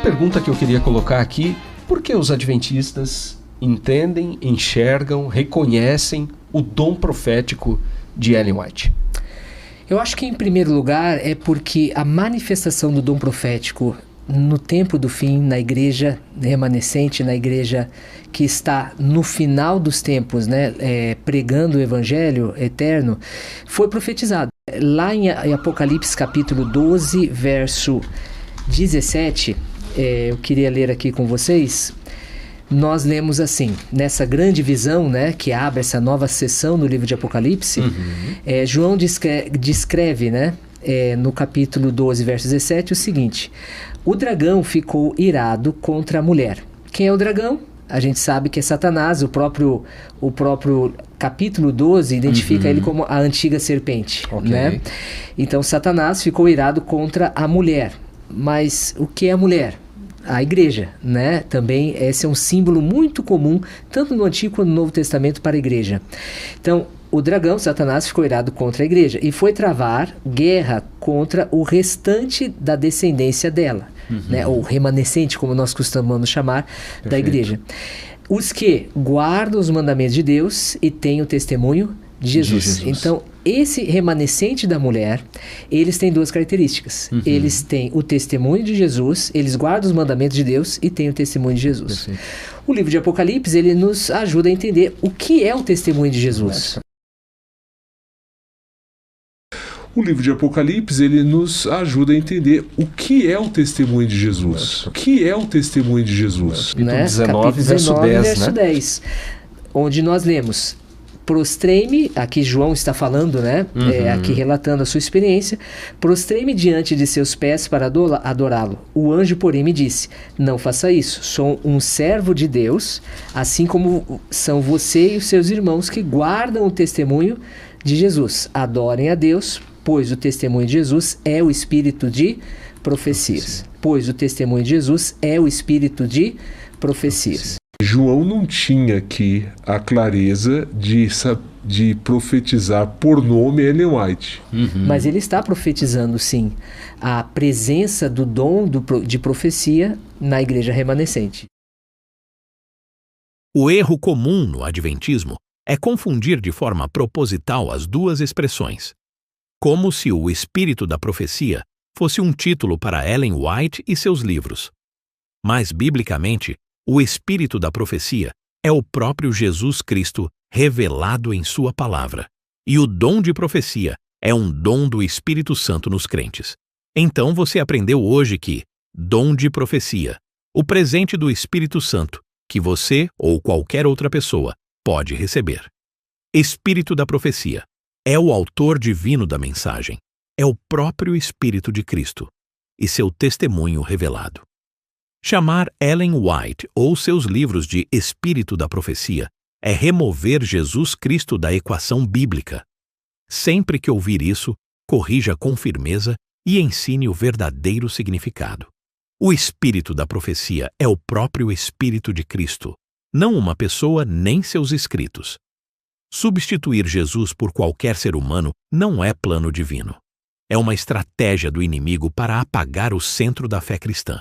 pergunta que eu queria colocar aqui: por que os adventistas entendem, enxergam, reconhecem o dom profético de Ellen White? Eu acho que, em primeiro lugar, é porque a manifestação do dom profético no tempo do fim, na igreja remanescente, na igreja que está no final dos tempos, né, pregando o evangelho eterno, foi profetizado. Lá em Apocalipse capítulo 12, verso 17, eu queria ler aqui com vocês. Nós lemos assim, nessa grande visão, né, que abre essa nova sessão no livro de Apocalipse, João descreve, né, no capítulo 12, verso 17, o seguinte: o dragão ficou irado contra a mulher. Quem é o dragão? A gente sabe que é Satanás. O próprio capítulo 12 identifica ele como a antiga serpente, né? Então Satanás ficou irado contra a mulher. Mas o que é a mulher? A igreja, né? Também esse é um símbolo muito comum, tanto no Antigo quanto no Novo Testamento, para a igreja. Então, o dragão, Satanás, ficou irado contra a igreja e foi travar guerra contra o restante da descendência dela, né? Ou remanescente, como nós costumamos chamar, da igreja. Os que guardam os mandamentos de Deus e têm o testemunho de Jesus. Então, esse remanescente da mulher, eles têm duas características. Eles têm o testemunho de Jesus, eles guardam os mandamentos de Deus e têm o testemunho de Jesus. O livro de Apocalipse, ele nos ajuda a entender o que é o testemunho de Jesus. O livro de Apocalipse, ele nos ajuda a entender o que é o testemunho de Jesus. O que é o testemunho de Jesus? Capítulo 19, verso 10, verso 10, onde nós lemos: prostrei-me, aqui João está falando, né? Aqui relatando a sua experiência. Prostrei-me diante de seus pés para adorá-lo. O anjo, porém, me disse: não faça isso. Sou um servo de Deus, assim como são você e os seus irmãos que guardam o testemunho de Jesus. Adorem a Deus, pois o testemunho de Jesus é o espírito de profecias. Pois o testemunho de Jesus é o espírito de profecias. João não tinha aqui a clareza de profetizar por nome Ellen White. Mas ele está profetizando, sim, a presença do dom de profecia na igreja remanescente. O erro comum no adventismo é confundir de forma proposital as duas expressões, como se o espírito da profecia fosse um título para Ellen White e seus livros. Mas, biblicamente, o espírito da profecia é o próprio Jesus Cristo revelado em sua palavra, e o dom de profecia é um dom do Espírito Santo nos crentes. Então você aprendeu hoje que dom de profecia, o presente do Espírito Santo, que você ou qualquer outra pessoa pode receber. Espírito da profecia é o autor divino da mensagem, é o próprio Espírito de Cristo e seu testemunho revelado. Chamar Ellen White ou seus livros de Espírito da Profecia é remover Jesus Cristo da equação bíblica. Sempre que ouvir isso, corrija com firmeza e ensine o verdadeiro significado. O Espírito da Profecia é o próprio Espírito de Cristo, não uma pessoa nem seus escritos. Substituir Jesus por qualquer ser humano não é plano divino. É uma estratégia do inimigo para apagar o centro da fé cristã.